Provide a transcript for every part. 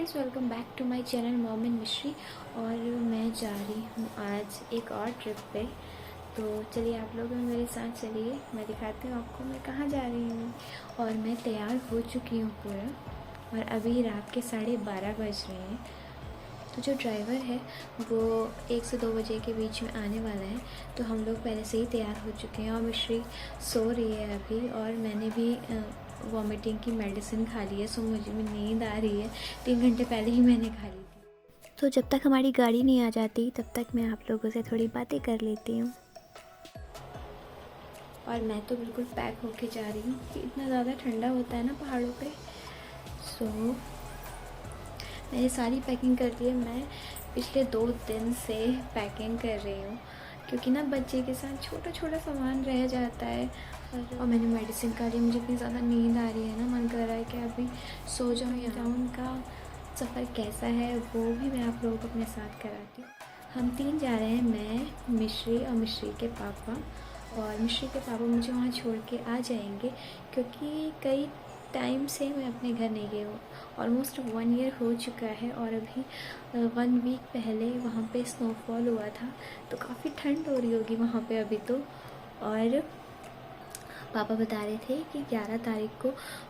Guys, welcome back to my channel mom and Mishri. और मैं जा रही हूँ आज एक और ट्रिप पे। तो चलिए आप लोग मेरे साथ चलिए, मैं दिखाती हूँ आपको मैं कहाँ जा रही हूँ। और मैं तैयार हो चुकी हूँ पूरा, और अभी रात के 12:30 बज रहे हैं। तो जो ड्राइवर है वो 1 से 2 बजे के बीच में आने वाला है, तो हम लोग पहले से ही तैयार हो चुके हैं। और मिश्री सो रही है अभी, और मैंने भी वॉमिटिंग की मेडिसिन खा ली है, सो मुझे भी नींद आ रही है। 3 घंटे पहले ही मैंने खा ली थी। तो जब तक हमारी गाड़ी नहीं आ जाती तब तक मैं आप लोगों से थोड़ी बातें कर लेती हूँ। और मैं तो बिल्कुल पैक होके जा रही हूँ कि इतना ज़्यादा ठंडा होता है ना पहाड़ों पे। सो मैंने सारी पैकिंग कर ली है। मैं पिछले 2 दिन से पैकिंग कर रही हूँ, क्योंकि ना बच्चे के साथ छोटा छोटा सामान रह जाता है। और मैंने मेडिसिन खा ली, मुझे इतनी ज़्यादा नींद आ रही है ना, मन कर रहा है कि अभी सो जाऊँ। यहाँ उनका सफ़र कैसा है वो भी मैं आप लोगों को अपने साथ कराती हूँ। हम 3 जा रहे हैं, मैं, मिश्री और मिश्री के पापा। और मिश्री के पापा मुझे वहाँ छोड़ के आ जाएंगे, क्योंकि कई टाइम से मैं अपने घर नहीं गई हूँ। ऑलमोस्ट 1 ईयर हो चुका है, और अभी 1 वीक पहले वहाँ पे स्नोफॉल हुआ था, तो काफ़ी ठंड हो रही होगी वहाँ पे अभी तो। और पापा बता रहे थे कि 11 तारीख को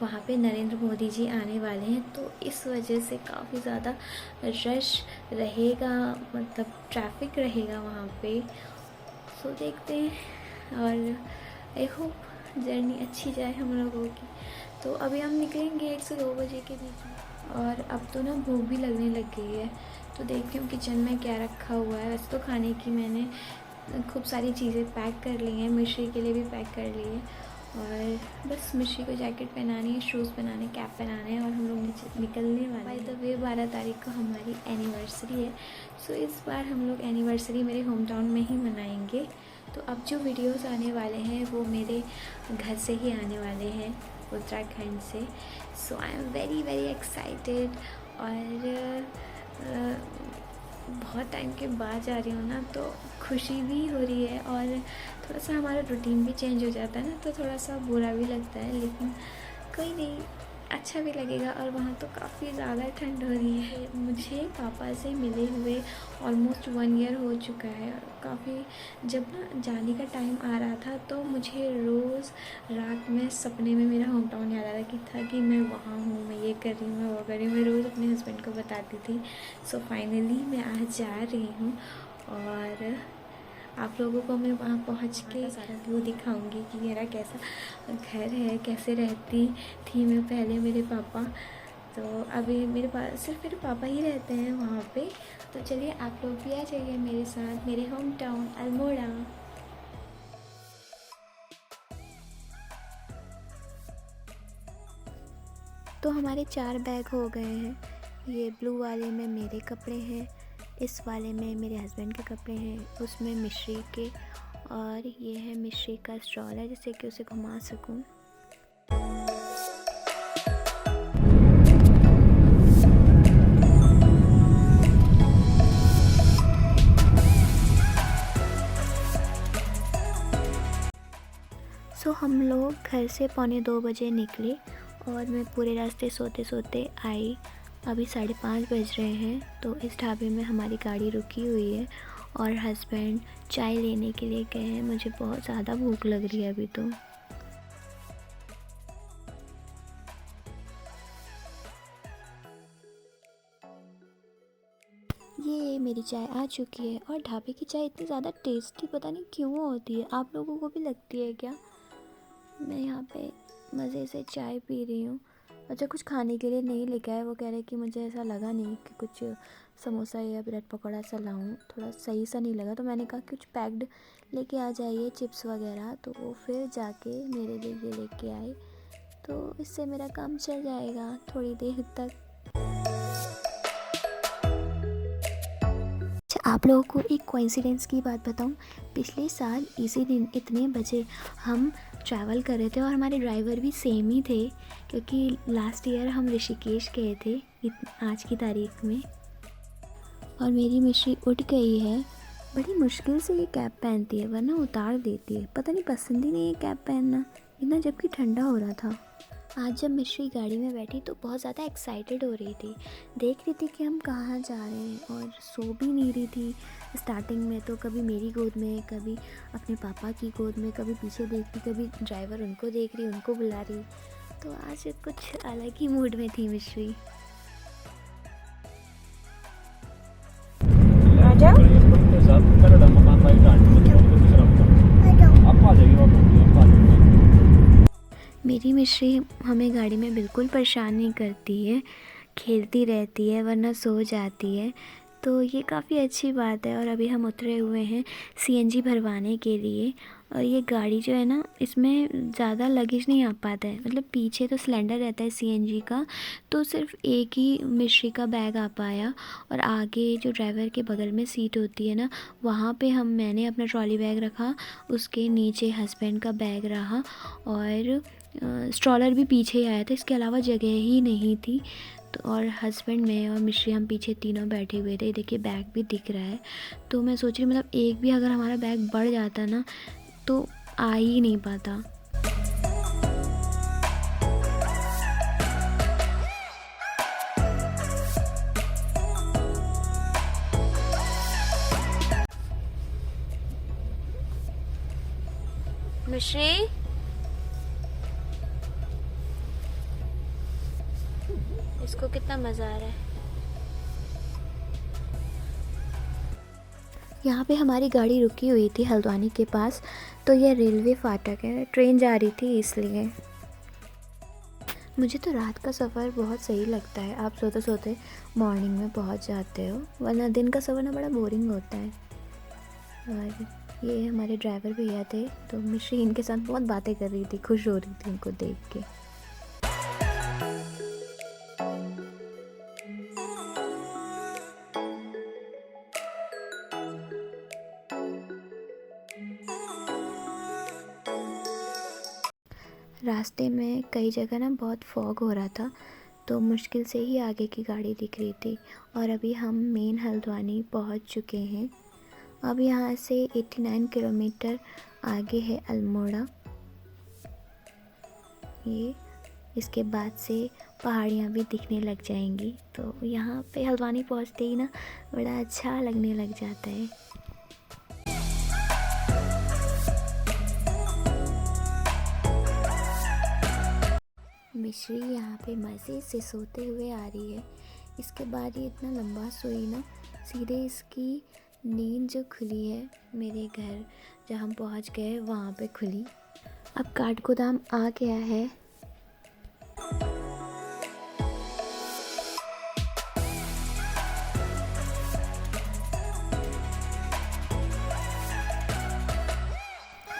वहाँ पे नरेंद्र मोदी जी आने वाले हैं, तो इस वजह से काफ़ी ज़्यादा रश रहेगा, मतलब ट्रैफिक रहेगा वहाँ पे। सो देखते हैं, और आई होप जर्नी अच्छी जाए हम लोगों की। तो अभी हम निकलेंगे 1 से 2 बजे के बीच में। और अब तो ना भूख भी लगने लग गई है, तो देखती हूँ किचन में क्या रखा हुआ है। वैसे तो खाने की मैंने खूब सारी चीज़ें पैक कर ली हैं, मिश्री के लिए भी पैक कर ली है। और बस मिश्री को जैकेट पहनानी है, शूज़ पहनाने, कैप पहनाना है, और हम लोग निकलने वाले हैं। बाय द वे 12 तारीख को हमारी एनिवर्सरी है, सो इस बार हम लोग एनिवर्सरी मेरे होम टाउन में ही मनाएंगे। तो अब जो वीडियोस आने वाले हैं वो मेरे घर से ही आने वाले हैं, उत्तराखंड से। So I am very very excited. और बहुत टाइम के बाद जा रही हूँ ना, तो खुशी भी हो रही है, और थोड़ा सा हमारा रूटीन भी चेंज हो जाता है ना, तो थोड़ा सा बुरा भी लगता है, लेकिन कोई नहीं, अच्छा भी लगेगा। और वहाँ तो काफ़ी ज़्यादा ठंड हो रही है। मुझे पापा से मिले हुए ऑलमोस्ट 1 ईयर हो चुका है। काफ़ी जब ना जाने का टाइम आ रहा था, तो मुझे रोज़ रात में सपने में मेरा होम टाउन याद आ रहा था कि मैं वहाँ हूँ, मैं ये कर रही हूँ, मैं वो कर रही हूँ। मैं रोज़ अपने हस्बैंड को बताती थी। सो फाइनली मैं आज जा रही हूँ, और आप लोगों को मैं वहाँ पहुँच के सारा व्यू दिखाऊंगी कि मेरा कैसा घर है, कैसे रहती थी मैं पहले। मेरे पापा, तो अभी मेरे पास सिर्फ मेरे पापा ही रहते हैं वहाँ पे। तो चलिए आप लोग भी आ जाइए मेरे साथ, मेरे होम टाउन अल्मोड़ा। तो हमारे 4 बैग हो गए हैं। ये ब्लू वाले में मेरे कपड़े हैं, इस वाले में मेरे हस्बैंड के कपड़े हैं, उसमें मिश्री के, और ये है मिश्री का स्टॉल है जिससे कि उसे घुमा सकूं। सो हम लोग घर से 1:45 बजे निकले, और मैं पूरे रास्ते सोते सोते आई। अभी 5:30 बज रहे हैं, तो इस ढाबे में हमारी गाड़ी रुकी हुई है, और हस्बैंड चाय लेने के लिए गए हैं। मुझे बहुत ज़्यादा भूख लग रही है अभी तो। ये मेरी चाय आ चुकी है, और ढाबे की चाय इतनी ज़्यादा टेस्टी पता नहीं क्यों होती है। आप लोगों को भी लगती है क्या? मैं यहाँ पे मज़े से चाय पी रही हूँ। अच्छा, कुछ खाने के लिए नहीं लेके आए। वो कह रहे कि मुझे ऐसा लगा नहीं कि कुछ समोसा या ब्रेड पकौड़ा सा लाऊं, थोड़ा सही सा नहीं लगा। तो मैंने कहा कुछ पैक्ड लेके आ जाइए, चिप्स वगैरह। तो वो फिर जाके मेरे लिए ये लेके आए, तो इससे मेरा काम चल जाएगा थोड़ी देर तक। अच्छा, आप लोगों को एक कोइंसिडेंस की बात बताऊं। पिछले साल इसी दिन इतने बजे हम ट्रैवल कर रहे थे, और हमारे ड्राइवर भी सेम ही थे, क्योंकि लास्ट ईयर हम ऋषिकेश गए थे आज की तारीख में। और मेरी मिश्री उठ गई है, बड़ी मुश्किल से ये कैप पहनती है, वरना उतार देती है। पता नहीं पसंद ही नहीं है कैप पहनना, इतना जबकि ठंडा हो रहा था। आज जब मिश्री गाड़ी में बैठी तो बहुत ज़्यादा एक्साइटेड हो रही थी। देख रही थी कि हम कहाँ जा रहे हैं और सो भी नहीं रही थी। स्टार्टिंग में तो कभी मेरी गोद में, कभी अपने पापा की गोद में, कभी पीछे देखती, कभी ड्राइवर उनको देख रही, उनको बुला रही। तो आज कुछ अलग ही मूड में थी मिश्री। मेरी मिश्री हमें गाड़ी में बिल्कुल परेशान नहीं करती है, खेलती रहती है वरना सो जाती है, तो ये काफ़ी अच्छी बात है। और अभी हम उतरे हुए हैं सीएनजी भरवाने के लिए। और ये गाड़ी जो है ना, इसमें ज़्यादा लगेज नहीं आ पाता है, मतलब पीछे तो सिलेंडर रहता है सीएनजी का, तो सिर्फ एक ही मिश्री का बैग आ पाया। और आगे जो ड्राइवर के बगल में सीट होती है ना, वहाँ पे मैंने अपना ट्रॉली बैग रखा, उसके नीचे हस्बैंड का बैग रहा और स्ट्रॉलर भी पीछे ही आया था, इसके अलावा जगह ही नहीं थी। तो और हस्बैंड, मैं और मिश्री, हम पीछे तीनों बैठे हुए थे। देखिए बैग भी दिख रहा है। तो मैं सोच रही, मतलब एक भी अगर हमारा बैग बढ़ जाता ना तो आ ही नहीं पाता। मिश्री, इसको कितना मज़ा आ रहा है। यहाँ पे हमारी गाड़ी रुकी हुई थी हल्द्वानी के पास, तो यह रेलवे फाटक है, ट्रेन जा रही थी इसलिए। मुझे तो रात का सफ़र बहुत सही लगता है, आप सोते सोते मॉर्निंग में पहुँच जाते हो, वरना दिन का सफ़र ना बड़ा बोरिंग होता है। और ये हमारे ड्राइवर भैया थे, तो मिश्री इनके साथ बहुत बातें कर रही थी, खुश हो रही थी इनको देख के। रास्ते में कई जगह ना बहुत फॉग हो रहा था, तो मुश्किल से ही आगे की गाड़ी दिख रही थी। और अभी हम मेन हल्द्वानी पहुंच चुके हैं। अब यहाँ से 89 किलोमीटर आगे है अल्मोड़ा। ये इसके बाद से पहाड़ियाँ भी दिखने लग जाएंगी, तो यहाँ पे हल्द्वानी पहुँचते ही ना बड़ा अच्छा लगने लग जाता है। मिश्री यहाँ पे मज़े से सोते हुए आ रही है। इसके बाद ये इतना लंबा सोई ना, सीधे इसकी नींद जो खुली है मेरे घर जहाँ हम पहुँच गए वहाँ पे खुली। अब काठगोदाम आ गया है।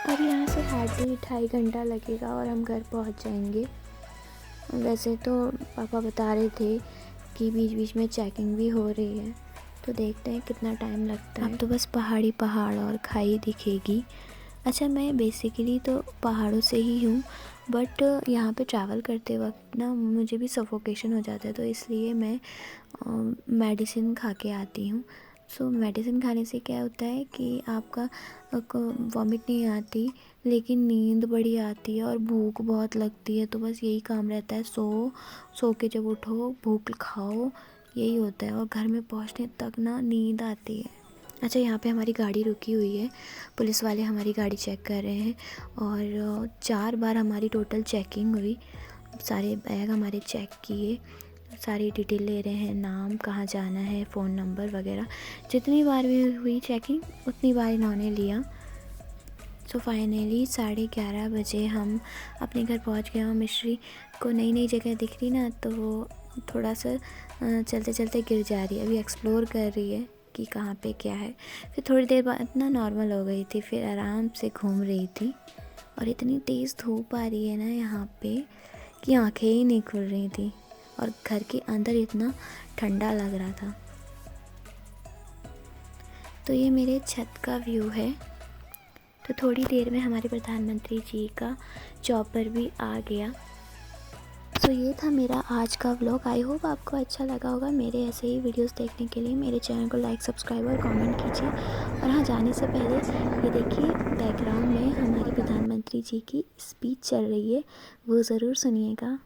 अब यहाँ से हार्डली 2.5 घंटा लगेगा और हम घर पहुँच जाएंगे। वैसे तो पापा बता रहे थे कि बीच बीच में चेकिंग भी हो रही है, तो देखते हैं कितना टाइम लगता है। अब तो बस पहाड़ी पहाड़ और खाई दिखेगी। अच्छा, मैं बेसिकली तो पहाड़ों से ही हूँ, बट यहाँ पे ट्रैवल करते वक्त ना मुझे भी सफोकेशन हो जाता है, तो इसलिए मैं मेडिसिन खा के आती हूँ। सो मेडिसिन खाने से क्या होता है कि आपका वॉमिट नहीं आती, लेकिन नींद बड़ी आती है और भूख बहुत लगती है। तो बस यही काम रहता है, सो के जब उठो भूख खाओ, यही होता है। और घर में पहुंचने तक ना नींद आती है। अच्छा, यहाँ पे हमारी गाड़ी रुकी हुई है, पुलिस वाले हमारी गाड़ी चेक कर रहे हैं और 4 बार हमारी टोटल चेकिंग हुई। सारे बैग हमारे चेक किए, सारी डिटेल ले रहे हैं, नाम, कहाँ जाना है, फ़ोन नंबर वगैरह। जितनी बार भी हुई चेकिंग उतनी बार इन्होंने लिया। सो फाइनली 11:30 बजे हम अपने घर पहुंच गए। और मिश्री को नई नई जगह दिख रही ना, तो वो थोड़ा सा चलते चलते गिर जा रही है। अभी एक्सप्लोर कर रही है कि कहाँ पे क्या है। फिर थोड़ी देर बाद ना नॉर्मल हो गई थी, फिर आराम से घूम रही थी। और इतनी तेज़ धूप आ रही है ना यहाँ पे कि आंखें ही नहीं खुल रही थी, और घर के अंदर इतना ठंडा लग रहा था। तो ये मेरे छत का व्यू है। तो थोड़ी देर में हमारे प्रधानमंत्री जी का चॉपर भी आ गया। सो ये था मेरा आज का व्लॉग। आई होप आपको अच्छा लगा होगा। मेरे ऐसे ही वीडियोस देखने के लिए मेरे चैनल को लाइक, सब्सक्राइब और कमेंट कीजिए। और हाँ, जाने से पहले ये देखिए बैकग्राउंड में हमारे प्रधानमंत्री जी की स्पीच चल रही है, वो ज़रूर सुनिएगा।